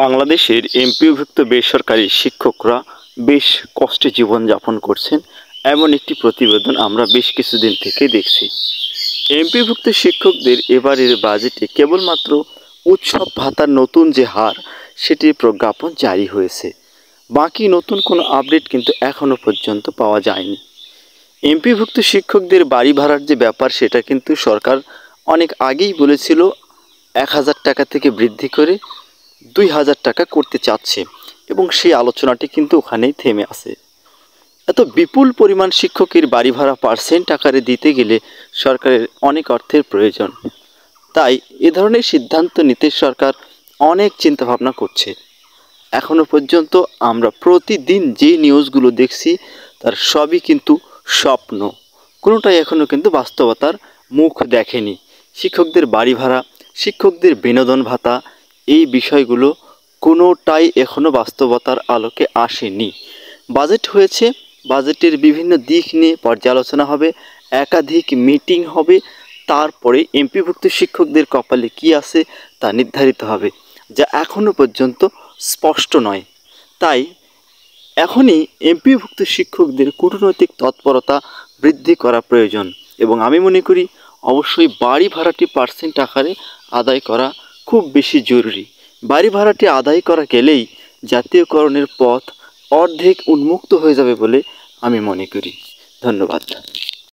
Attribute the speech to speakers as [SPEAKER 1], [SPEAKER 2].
[SPEAKER 1] বাংলাদেশের এমপিওভুক্ত বেসরকারি শিক্ষকরা বেশ কষ্টে জীবনযাপন করছেন, এমন একটি প্রতিবেদন আমরা বেশ কিছুদিন থেকে দেখছি। এমপিওভুক্ত শিক্ষকদের এবারের বাজেটে কেবলমাত্র উৎসব ভাতার নতুন যে হার, সেটির প্রজ্ঞাপন জারি হয়েছে। বাকি নতুন কোনো আপডেট কিন্তু এখনও পর্যন্ত পাওয়া যায়নি। এমপিওভুক্ত শিক্ষকদের বাড়ি ভাড়ার যে ব্যাপার, সেটা কিন্তু সরকার অনেক আগেই বলেছিল 1000 টাকা থেকে বৃদ্ধি করে 2000 টাকা করতে চাচ্ছে, এবং সেই আলোচনাটি কিন্তু ওখানেই থেমে আছে। এত বিপুল পরিমাণ শিক্ষকের বাড়ি ভাড়া পার্সেন্ট আকারে দিতে গেলে সরকারের অনেক অর্থের প্রয়োজন। তাই এ ধরনের সিদ্ধান্ত নিতে সরকার অনেক চিন্তাভাবনা করছে। এখনও পর্যন্ত আমরা প্রতিদিন যে নিউজগুলো দেখছি, তার সবই কিন্তু স্বপ্ন, কোনোটাই এখনও কিন্তু বাস্তবতার মুখ দেখেনি। শিক্ষকদের বাড়ি ভাড়া, শিক্ষকদের বিনোদন ভাতা, এই বিষয়গুলো কোনোটাই এখনও বাস্তবতার আলোকে আসেনি। বাজেট হয়েছে, বাজেটের বিভিন্ন দিক নিয়ে পর্যালোচনা হবে, একাধিক মিটিং হবে, তারপরে এমপিভুক্ত শিক্ষকদের কপালে কী আছে তা নির্ধারিত হবে, যা এখনও পর্যন্ত স্পষ্ট নয়। তাই এখনই এমপিভুক্ত শিক্ষকদের কূটনৈতিক তৎপরতা বৃদ্ধি করা প্রয়োজন, এবং আমি মনে করি অবশ্যই বাড়ি ভাড়াটি পার্সেন্ট আকারে আদায় করা খুব বেশি জরুরি। বাড়ি ভাড়াটি আদায় করা গেলেই জাতীয়করণের পথ অর্ধেক উন্মুক্ত হয়ে যাবে বলে আমি মনে করি। ধন্যবাদ।